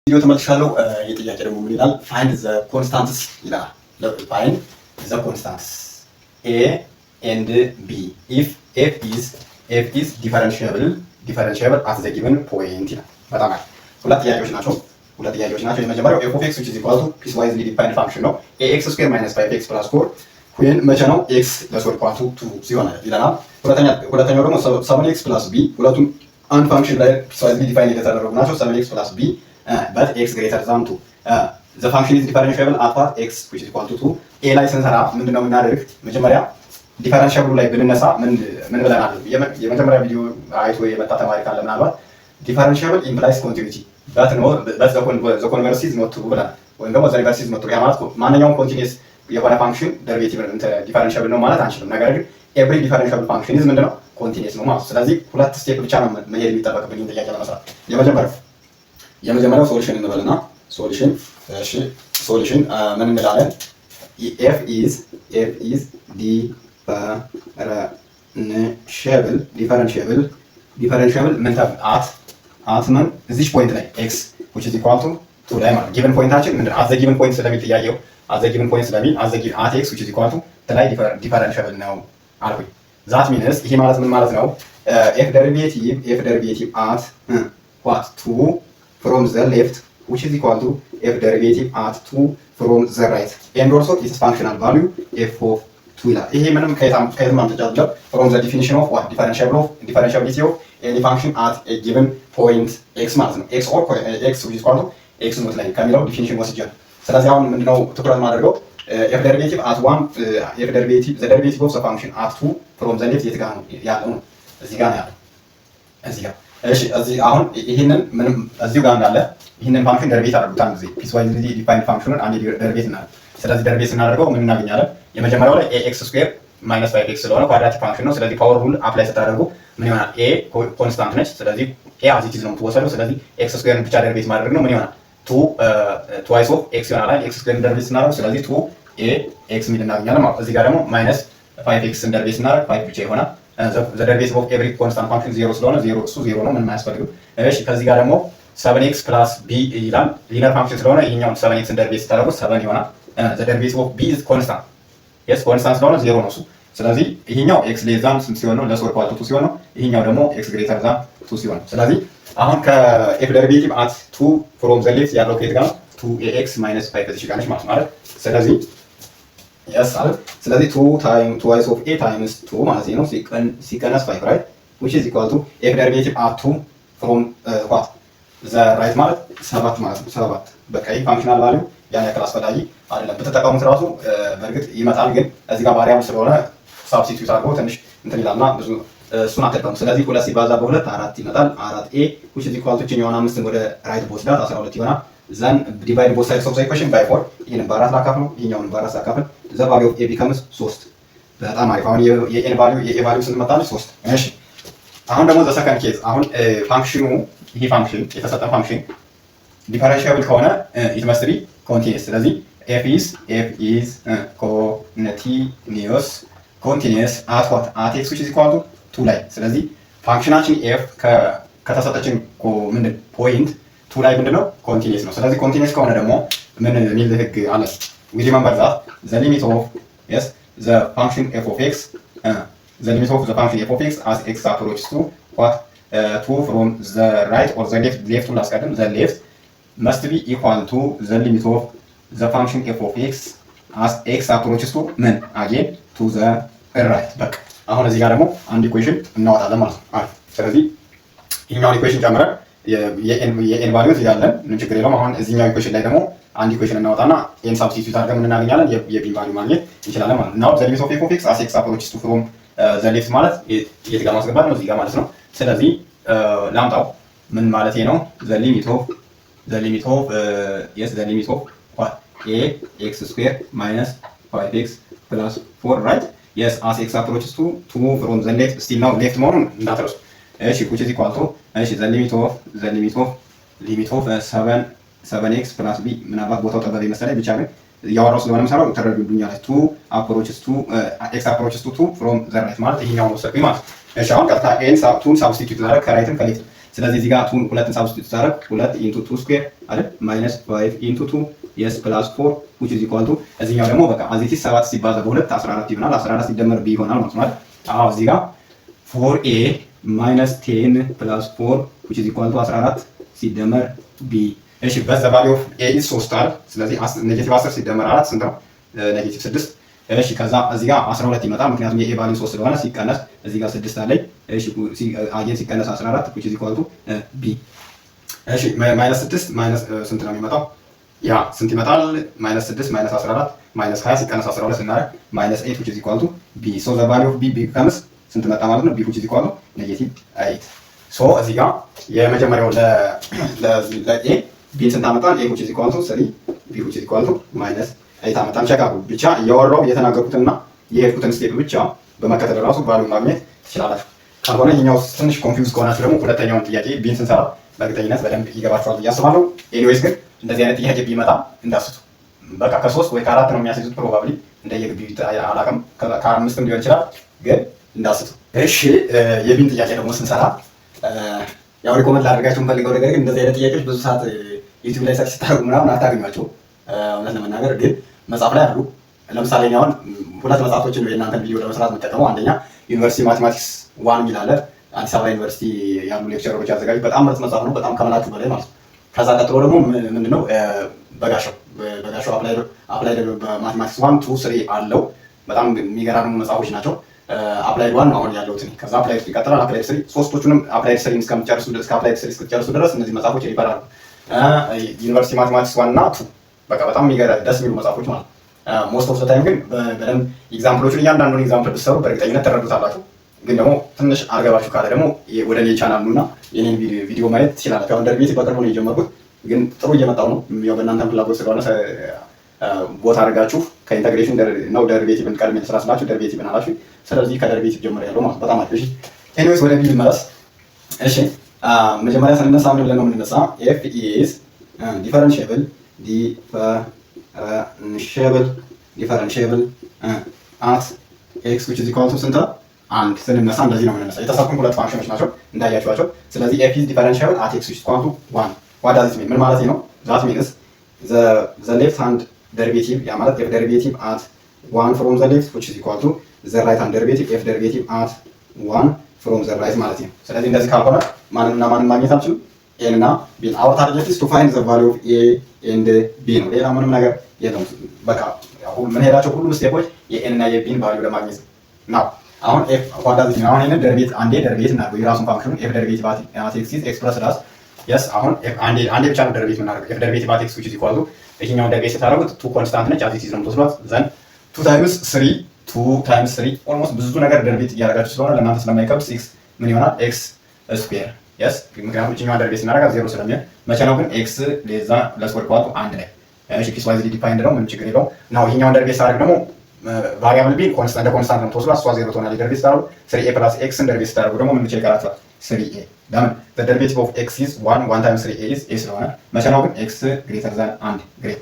ቪዲዮ ተመልሻለሁ። የጥያቄ ደግሞ ምን ይላል? ፋይንድ ዘ ኮንስታንትስ ይላል። ፋይንድ ዘ ኮንስታንትስ ኤ ኤንድ ቢ ኢፍ ኤፍ ኢዝ ዲፈረንሺየብል አት ዘ ጊቨን ፖይንት ይላል። በጣም አሪፍ። ሁለት ጥያቄዎች ናቸው። የመጀመሪያው ኤፍ ኦፍ ኤክስ which is equal to piecewise defined function ነው ax square minus 5x plus 4 when መቼ ነው ኤክስ ለሶል ኢኳል ቱ 2 ሲሆን ይለናል። ሁለተኛው ደግሞ 7x plus b ሁለቱም አንድ ፋንክሽን ላይ piecewise ዲፋይን የተደረጉ ናቸው። 7x plus b but x greater than 2 the function is differentiable at what x which is equal to 2 a ላይ ስንሰራ ምንድነው የምናደርግ? መጀመሪያ ዲፈረንሺያብሉ ላይ ብንነሳ ምን ብለናል? የመጀመሪያ ቪዲዮ አይቶ የመጣ ተማሪ ካለ ምናልባት ዲፈረንሺያብል ኢምፕላይስ ኮንቲኒቲ but the converse is not true ብለናል። ወይም ደግሞ the reverse is not true። ያ ማለት ማንኛውም ኮንቲኒየስ የሆነ ፋንክሽን ዴሪቬቲቭ ዲፈረንሺያብል ነው ማለት አንችልም። ነገር ግን ኤቭሪ ዲፈረንሺያብል ፋንክሽን is ምንድነው? ኮንቲኒየስ ነው ማለት። ስለዚህ ሁለት ስቴፕ ብቻ ነው መሄድ የሚጠበቅብኝ ጥያቄ ለመስራት። የመጀመሪያው ሶሉሽን እንበልና ሶሉሽን ምን እንላለን? f is differentiable ምን at ምን እዚህ ፖይንት ላይ x which is equal to 2 ላይ ማለት ጊቨን ፖይንታችን ምንድነው? at the given point ስለሚል ጥያቄው at the given point ስለሚል at x which is equal to ላይ ዲፈረንሺያብል ነው አልኩኝ። ዛት ሚንስ ይሄ ማለት ምን ማለት ነው? f derivative at what 2 from the left which is equal to f derivative at 2 from the right and also its functional value f of 2 ይላል። ይሄ ምንም ከየትም አምጥቻለሁ from the definition of what differentiability of any function at a given point x ማለት ነው። x or x which is equal to x ኖት ላይ ከሚለው ዲፊኒሽን ወስጃለሁ። ስለዚህ አሁን ምንድነው ትኩረት ማድረገው? f derivative at 1 the derivative of the function at 2 from the left የት ጋር ነው ያለው? ነው እዚህ ጋር ነው ያለው። እዚህ ጋር እሺ። እዚህ አሁን ይሄንን ምንም እዚሁ ጋር እንዳለ ይሄንን ፋንክሽን ደሪቬት አድርጉታል ጊዜ piecewise defined function አንድ ደሪቬት እናደርግ። ስለዚህ ደሪቬት እናደርገው ምን እናገኛለን? የመጀመሪያው ላይ ax square minus 5x ስለሆነ ኳድራቲክ ፋንክሽን ነው። ስለዚህ ፓወር ሩል አፕላይ ስታደርጉ ምን ይሆናል? a ኮንስታንት ነች። ስለዚህ a as it is ነው የምትወሰደው። ስለዚህ x square ብቻ ደሪቬት ማድረግ ነው። ምን ይሆናል? 2 twice of x ይሆናል። x square ደሪቬት ስናደርግ ስለዚህ 2ax ሚል እናገኛለን ማለት ነው። እዚህ ጋር ደግሞ minus 5x ደሪቬት ስናደርግ 5 ብቻ ይሆናል። the derivative of every constant function 0 ስለሆነ 0 እሱ 0 ነው፣ ምንም አያስፈልግም። እሺ ከዚህ ጋር ደግሞ 7x plus b ይላል። ሊነር ፋንክሽን ስለሆነ ይሄኛው 7x ደሪቬት ስታደርጉ 7 ይሆናል። the derivative of b is constant yes constant ስለሆነ 0 ነው እሱ። ስለዚህ ይሄኛው x less than ስንት ሲሆን ነው? ለሶል ኢኳል ቱ 2 ሲሆን ነው። ይሄኛው ደግሞ x greater than 2 ሲሆን ነው። ስለዚህ አሁን ከf derivative at 2 from the left ያለው ከየት ጋር ነው? 2ax minus 5 እዚህ ጋር ነች ማለት ነው። ስለዚህ yes አይደል? ስለዚህ 2 twice of a times 2 ማለት ነው ሲቀነስ 5 right which is equal to f derivative at 2 from what the right ማለት 7 ማለት ነው። 7 በቃ ይሄ ፋንክሽናል ቫልዩ ያን ያክል አስፈላጊ አይደለም። ብትጠቀሙት ራሱ በእርግጥ ይመጣል፣ ግን እዚህ ጋር ቫሪያብል ስለሆነ ሳብስቲቲዩት አድርጎ ትንሽ እንትን ይላልና ብዙ እሱን አትጠቀሙ። ስለዚህ 2 ሲባዛ በ2 4 ይመጣል። 4a which is equal to ችኛውን 5 ወደ ራይት ቦስዳት 12 ይሆናል። ዘን ዲቫይድ ቦት ሳይድስ ኦፍ ዘ ኢኩዌሽን ባይ 4 ይሄን በ4 ላካፍል ነው፣ ይሄኛውን በ4 ላካፍል ዘ ቫልዩ ኦፍ a becomes 3። በጣም አሪፍ። አሁን የኤን ቫልዩ ስንት መጣለች? 3። እሺ አሁን ደግሞ ዘ ሰከንድ ኬዝ አሁን ፋንክሽኑ ይሄ ፋንክሽን የተሰጠ ፋንክሽን ዲፈረንሺያብል ከሆነ it must be continuous። ስለዚህ f is continuous at what at x which is equal to 2 ላይ። ስለዚህ ፋንክሽናችን f ከተሰጠችን ምንድን ፖይንት 2 ላይ ምንድነው? ኮንቲኒየስ ነው። ስለዚህ ኮንቲኒየስ ከሆነ ደግሞ ምን የሚል ህግ አለ? we remember that the limit of the function f of x as x approaches to what 2 from the right or the left ላስቀድም the left must be equal to the limit of the function f of x as x approaches to ምን again to the right። በቃ አሁን እዚህ ጋር ደግሞ አንድ ኢኩዌሽን እናወጣለን ማለት ነው። አሪፍ። ስለዚህ ይሄኛውን ኢኩዌሽን ጨምረን የኤን ቫልዩ እዚህ ጋር አለን፣ ምን ችግር የለውም። አሁን እዚህኛው ኢኩዌሽን ላይ ደግሞ አንድ ኢኩዌሽን እናወጣና ኤን ሳብስቲቲዩት አድርገን ምን እናገኛለን? የቢን ቫልዩ ማግኘት እንችላለን ማለት ነው። now the limit of f of x as x approaches to from the left ማለት የት ጋር ማስገባት ነው? እዚህ ጋር ማለት ነው። ስለዚህ ላምጣው ምን ማለት ነው? the limit of what a x square minus 5x plus 4 right yes as x approaches to 2 from the left still now left መሆኑን እንዳትረሱ። እሺ which is equal to እሺ the limit of 7x plus b ምናልባት ቦታው ጠበበ መሰለኝ ብቻ ግን ያወራው ስለሆነ የምሰራው ተረዱኛላችሁ። 2 x approaches to 2 from the right ማለት ይሄኛው ነው ሰፊ ማለት። እሺ አሁን ቀጥታ n 2 ሳብስቲቲዩት ላደርግ ከራይትም ከሌፍት ስለዚህ እዚህ ጋር ቱን ሁለትን ሳብስቲቱት ታደርግ 2 ኢንቱ 2 ስኩዌር አይደል ማይነስ 5 ኢንቱ 2 yes ፕላስ 4 which is equal to እዚህኛው ደግሞ በቃ አዚቲ 7 ሲባዛ በ2 14 ይሆናል። 14 ሲደመር b ይሆናል ማለት ነው። አዎ እዚህ ጋር 4a minus 10 plus 4 which is equal to 14 ሲደመር b። እሺ በዛ ቫልዩ ኦፍ a is 3 አይደል? ስለዚህ ኔጌቲቭ 10 ሲደመር 4 ስንት ነው? ኔጌቲቭ 6። እሺ ከዛ እዚህ ጋር 12 ይመጣል ምክንያቱም የa ቫልዩ 3 ስለሆነ ሲቀነስ እዚህ ጋር 6 አለኝ። እሺ አጌን ሲቀነስ 14 which is equal to b። እሺ ማይነስ 6 ማይነስ ስንት ነው የሚመጣው? ያ ስንት ይመጣል? ማይነስ 6 ማይነስ 14 ማይነስ 20 ሲቀነስ 12 ስናደርግ ማይነስ 8 which is equal to b። ሶ ዘ ቫልዩ ኦፍ b becomes ስንት መጣ ማለት ነው? b which is equal to ኔጌቲቭ 8። ሶ እዚህ ጋር የመጀመሪያው ለa b ስንት አመጣን? a which is equal to 3 b which is equal to ማይነስ 8 አመጣን። ቼክ አድርጉ ብቻ እያወራው የተናገርኩትና የሄድኩትን ስቴፕ ብቻ በመከተል ራሱ ቫልዩ ማግኘት ትችላላችሁ። ካልሆነ ይሄኛው ትንሽ ኮንፊውዝ ከሆናችሁ ደግሞ ሁለተኛውን ጥያቄ ቢን ስንሰራ በእርግጠኝነት በደንብ ይገባችኋል ብዬ አስባለሁ። ኤኒዌይስ ግን እንደዚህ አይነት ጥያቄ ቢመጣ እንዳስቱ በቃ ከ3 ወይ ከ4 ነው የሚያስይዙት ፕሮባብሊ እንደየግቢው አላውቅም፣ ከ5ም ሊሆን ይችላል ግን እንዳስቱ። እሺ የቢን ጥያቄ ደግሞ ስንሰራ ያው ሪኮመንድ ላደርጋችሁ የምፈልገው ነገር ግን እንደዚህ አይነት ጥያቄዎች ብዙ ሰዓት ዩቲዩብ ላይ ሰርች ስታደርጉ ምናምን አታገኟቸው። እውነት ለመናገር ግን መጽሐፍ ላይ አሉ። ለምሳሌ አሁን ሁለት መጽሐፎችን ነው የእናንተን ቪዲዮ ለመስራት የምጠቀመው። አንደኛ ዩኒቨርሲቲ ማቴማቲክስ 1 የሚል አለ፣ አዲስ አበባ ዩኒቨርሲቲ ያሉ ሌክቸሮች ያዘጋጁ በጣም ምርጥ መጽሐፍ ነው፣ በጣም ከመላችሁ በላይ ማለት ነው። ከዛ ቀጥሎ ደግሞ ምንድነው በጋሻው አፕላይድ በማቴማቲክስ 1 2 3 አለው። በጣም የሚገራርሙ መጽሐፎች ናቸው። አፕላይድ 1 አሁን ያለሁት እኔ። ከዛ አፕላይድ ይቀጥላል፣ አፕላይድ 3 ሶስቶቹንም አፕላይድ 3 እስከምትጨርሱ ድረስ እነዚህ መጽሐፎች ይባላሉ። ዩኒቨርሲቲ ማቴማቲክስ 1 እና 2 በቃ በጣም ደስ የሚሉ መጽሐፎች ማለት ነው። ሞስት ኦፍ ዘ ታይም ግን በደንብ ኤግዛምፕሎቹን እያንዳንዱን ኤግዛምፕል ብትሰሩ በእርግጠኝነት ተረዱታላችሁ። ግን ደግሞ ትንሽ አርገባችሁ ካለ ደግሞ ወደ እኔ ቻናል ኑና የኔን ቪዲዮ ማየት ትችላላችሁ። አሁን ደርቤቲቭ በቅርቡ ነው የጀመርኩት፣ ግን ጥሩ እየመጣው ነው። ያው በእናንተም ፍላጎት ስለሆነ ቦታ አድርጋችሁ ከኢንተግሬሽን ነው ደርቤቲቭን ቀድሜ ልስራ ስላችሁ ደርቤቲቭን አላችሁ። ስለዚህ ከደርቤቲቭ ጀምር ያለው ማለት በጣም አሪፍ። እሺ ኤኒዌይስ ወደ ቢል መለስ። እሺ መጀመሪያ ስንነሳ ምን ብለን ነው የምንነሳ? ኤፍ ኢዝ ዲፈረንሺየብል አት ኤክስ which is equal to ስንት አንድ ስንነሳ እንደዚህ ነው የምንነሳ። የተሰጡን ሁለት ፋንክሽኖች ናቸው እንዳያችኋቸው። ስለዚህ ኤፍ ኢዝ ዲፈረንሺየብል አት ኤክስ which is equal to 1 what does it mean? ምን ማለት ነው? that means the left hand derivative ያ ማለት f derivative at 1 from the left which is equal to the right hand derivative f derivative at 1 from the right ማለት ነው። ስለዚህ እንደዚህ ካልሆነ ማንንና ማንን ማግኘት አንችልም? ኤን እና ቢን። our target is to find the value of a and b ነው። ሌላ ምንም ነገር የለም። በቃ ምን ሄዳቸው ሁሉም ስቴፖች የኤን እና የቢን ቫልዩ ለማግኘት ነው። አሁን ኤፍ ኳድራቲክ ነው። አሁን ይሄንን ደርቤት አንዴ ደርቤት እናድርገው የራሱን ፋንክሽን ኤፍ ደርቤት አት ኤክስ ኢዝ ኤክስ ፕለስ ዳስ yes አሁን አንዴ ብቻ ነው ደርቤት የምናደርገው። ኤፍ ደርቤት አት ኤክስ which is equal to ይሄኛውን ደርቤት ስታደርጉት 2 ኮንስታንት ነች አት ኤክስ ነው የምትወስዷት። ዘን 2 ታይምስ 3 ኦልሞስት ብዙ ነገር ደርቤት እያደረጋችሁ ስለሆነ ለእናንተ ስለማይከብድ 6 ምን ይሆናል ኤክስ ስኩዌር yes ምክንያቱም ይሄኛውን ደርቤት ስናደርጋት 0 ስለሚሆን መቼ ነው ግን ኤክስ ለዛ ለስኩዌር ኳቱ 1 ላይ እሺ ፒስ ዋይዝ ዲፋይንድ ነው ምንም ችግር የለውም። ናው ይሄኛውን ደርቤት ሳደርግ ደግሞ ቫሪያብል ቢ ኮንስታንት ነው ተወስዷ እሷ 0 ትሆናለች። ደርቤት ስታደርጉ 3a ፕላስ x ደርቤት ስታደርጉ ደግሞ ምን ብቻ ይቀራችኋል 3a። ለምን the derivative of x is 1 times 3a is a ስለሆነ መቼ ነው ግን x greater than 1 ግሬት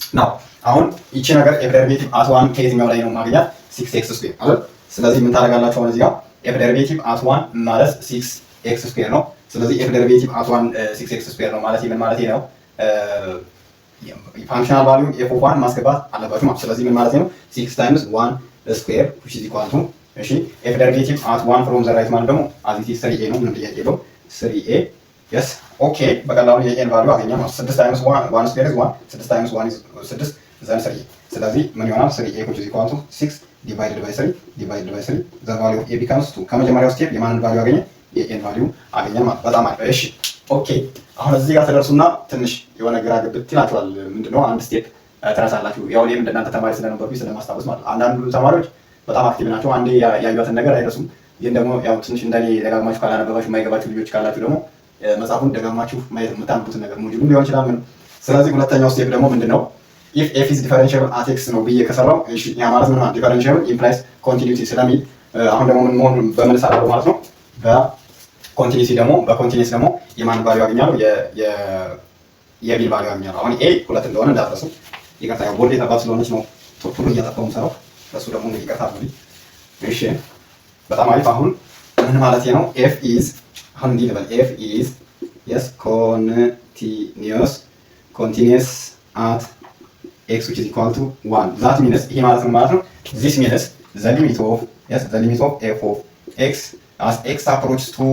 ናው። አሁን ይቺ ነገር f derivative at 1 ከየትኛው ላይ ነው ማግኛት 6x ስኩዌር አይደል? ስለዚህ ምን ታደርጋላችሁ አሁን እዚህ ጋር f derivative at 1 ማለት 6x ስኩዌር ነው። ስለዚህ f derivative at 1 6x ስኩዌር ነው ማለት ምን ማለት ነው? ፋንክሽናል ቫልዩ ኤፍ ኦፍ 1 ማስገባት አለባችሁ ማለት። ስለዚህ ምን ማለት ነው 6 ታይምስ 1 ስኩዌር which is equal to እሺ ኤፍ ደሪቬቲቭ አት 1 ፍሮም ዘ ራይት ማለት ደግሞ አዝ ኢት ኢዝ 3a ነው። ምንም ጥያቄ የለውም 3a yes ኦኬ። በቀላሉ የኤን ቫልዩ አገኘን ማለት 6 ታይምስ 1 ስኩዌር is 1 6 ታይምስ 1 is 6 ዘን 3a። ስለዚህ ምን ይሆናል 3a which is equal to 6 divided by 3 the value of a becomes 2። ከመጀመሪያው ስቴፕ የማንን ቫልዩ አገኘ የኤን ቫልዩ አገኘን ማለት በጣም አሪፍ። እሺ ኦኬ አሁን እዚህ ጋር ተደርሱና ትንሽ የሆነ ግራ ግብት ይላችኋል። ምንድነው አንድ ስቴፕ ትረሳላችሁ። ያው እኔም እንደናንተ ተማሪ ስለነበርኩኝ ስለማስታወስ ማለት አንዳንዱ ተማሪዎች በጣም አክቲቭ ናቸው። አንዴ ያዩትን ነገር አይረሱም። ግን ደግሞ ያው ትንሽ እንደኔ ደጋግማችሁ ካላነበባችሁ የማይገባችሁ ልጆች ካላችሁ ደግሞ መጽሐፉን ደጋግማችሁ ማየት የምታነቡትን ነገር ሞጁሉም ሊሆን ይችላል ምን። ስለዚህ ሁለተኛው ስቴፕ ደግሞ ምንድነው if f is differentiable at x ነው ብዬ ከሰራው እሺ ያ ማለት ምን ማለት differentiable implies continuity ስለሚል አሁን ደግሞ ምን መሆን በምን ሰራው ማለት ነው በኮንቲኒቲ ደግሞ የማን ቫልዩ ያገኛሉ የቢ ቫልዩ ያገኛሉ። አሁን ኤ ሁለት እንደሆነ እንዳትረሱ። ይቅርታ ያው ቦርድ የጠባብ ስለሆነች ነው ቶሎ እያጠፋው ሰራው እሱ ደግሞ ይቅርታ አድርጉልኝ። እሺ በጣም አሪፍ። አሁን ምን ማለት ነው ኤፍ ኢዝ አሁን እንዲህ ልበል ኤፍ ኢዝ የስ ኮንቲኒየስ አት ኤክስ ዊች ኢዝ ኢኳል ቱ 1 ዛት ሚንስ ይሄ ማለት ነው ማለት ነው ዚስ ሚንስ ዘ ሊሚት ኦፍ ኤፍ ኦፍ ኤክስ as x approaches to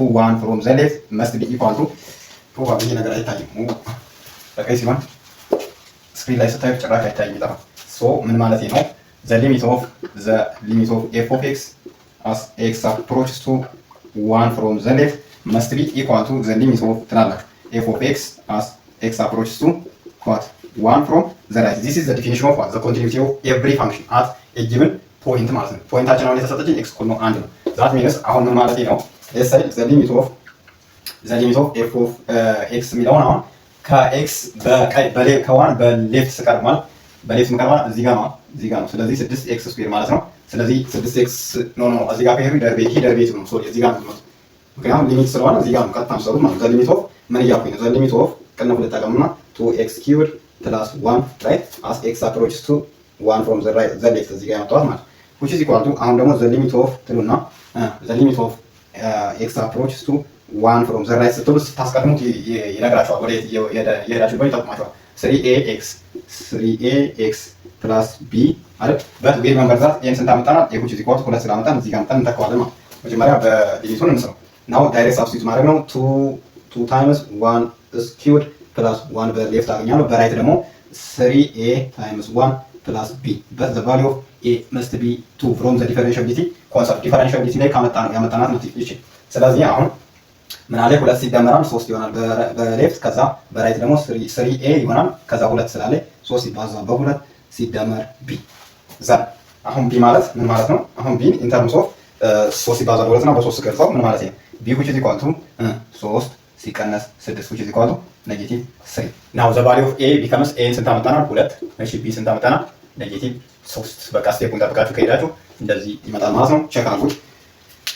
1 from the left must be equal to probably ነገር አይታይም በቀይ ሲሆን ስክሪን ላይ ስታዩ ጭራሽ አይታይም ይጠፋል። ሶ ምን ማለት ነው the limit of f of x as x approaches to 1 from the left must be equal to the limit of ትላላችሁ f of x as x approaches to what 1 from the right. This is the definition of what the continuity of every function at a given point ማለት ነው። ፖይንታችን አሁን የተሰጠችን x እኩል ነው 1 ነው። ዛት ሚንስ አሁን ምን ማለት ነው let's say the limit of f of x የሚለውን አሁን ከx በቀይ ከዋን በሌፍት ስቀርብ ማለት በሌፍት ስቀርብ እዚህ ጋር ነው። ስለዚህ 6x ስኩዌር ማለት ነው። ስለዚህ 6x ኖ እዚህ ጋር ከሄዱ ደርቤት ነው። ሶሪ እዚህ ጋር ነው። ምክንያቱም ሊሚት ስለሆነ እዚህ ጋር ነው ቀጥታ ሰሩት ማለት the limit of ምን እያልኩኝ ነው the limit of ቅንፍ ልጠቀምና 2x cubed plus 1 right as x approaches to 1 from the right the left እዚህ ጋር ያመጣዋል ማለት which is equal to አሁን ደግሞ the limit of ትሉና the limit of x approaches to 1 from the right ስትሉ ስታስቀድሙት ይነግራቸዋል ወደ የሄዳችሁበት ይጠቅማቸዋል 3ax plus b አይደል but we remember that ይሄን ስንት አመጣናል which is equal to 2 ስላመጣን እዚህ ጋር አመጣን እንተካዋለን ማለት መጀመሪያ በሊሚቱን እንስራው now direct substitute ማድረግ ነው 2 times 1 cubed plus 1 በሌፍት አገኛለሁ በራይት ደግሞ 3a times 1 plus b but the value of a must be 2 from the differentiability concept differentiability ላይ ያመጣናት ነው እቺ ስለዚህ አሁን ምን አለ 2 ሲደመራል 3 ይሆናል በሌፍት ከዛ በራይት ደግሞ 3a ይሆናል ከዛ 2 ስላለ 3 ሲባዛ በ2 ሲደመር b ዛ አሁን b ማለት ምን ማለት ነው አሁን b in terms of 3 ሲባዛ በ2 እና በ3 ሲቀርጸው ምን ማለት ነው b which is equal to 3 ሲቀነስ 6 which is equal to negative 3 now the value of a becomes a ስንት አመጣናል 2 እሺ b ስንት አመጣናል ኔጌቲቭ 3 በቃ ስቴፑን ጠብቃችሁ ከሄዳችሁ እንደዚህ ይመጣል ማለት ነው ቼክ አድርጉት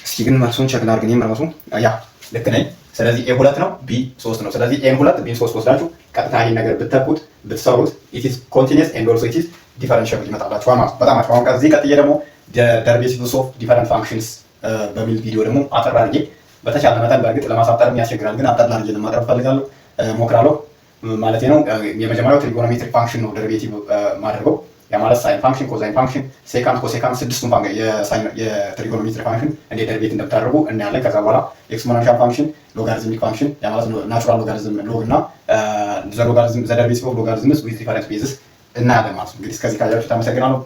እስኪ ግን መልሱን ቼክ ላድርግ እኔም ራሱ ያ ልክ ነኝ ስለዚህ a 2 ነው b 3 ነው ስለዚህ a 2 b 3 ወስዳችሁ ቀጥታ ይሄን ነገር ብትተኩት ብትሰሩት it is continuous and also it is differentiable ይመጣላችኋል ማለት በጣም አሁን ከዚህ ቀጥዬ ደግሞ derivatives of different functions በሚል ቪዲዮ ደግሞ አጠር አድርጌ በተቻለ መጠን በእርግጥ ለማሳጠር ያስቸግራል ግን አጠር አድርጌ ለማቅረብ ፈልጋለሁ ሞክራለሁ ማለት ነው የመጀመሪያው ትሪጎኖሜትሪክ ፋንክሽን ነው ደሪቬቲቭ ማድረገው ያ ማለት ሳይን ፋንክሽን ኮሳይን ፋንክሽን ሴካንት ኮሴካንት ስድስቱን ፋንክሽን የትሪጎኖሜትሪክ ፋንክሽን እንዴት ደሪቬት እንደምታደርጉ እናያለን ከዛ በኋላ ኤክስፖኔንሻል ፋንክሽን ሎጋሪዝሚክ ፋንክሽን ያ ማለት ናቹራል ሎጋሪዝም ሎግ እና ዘ ሎጋሪዝም ዘ ደሪቬቲቭ ኦፍ ሎጋሪዝምስ ዊዝ ዲፈረንት ቤዝስ እናያለን ማለት ነው እንግዲህ እስከዚህ ካያችሁ ተመሰግናለሁ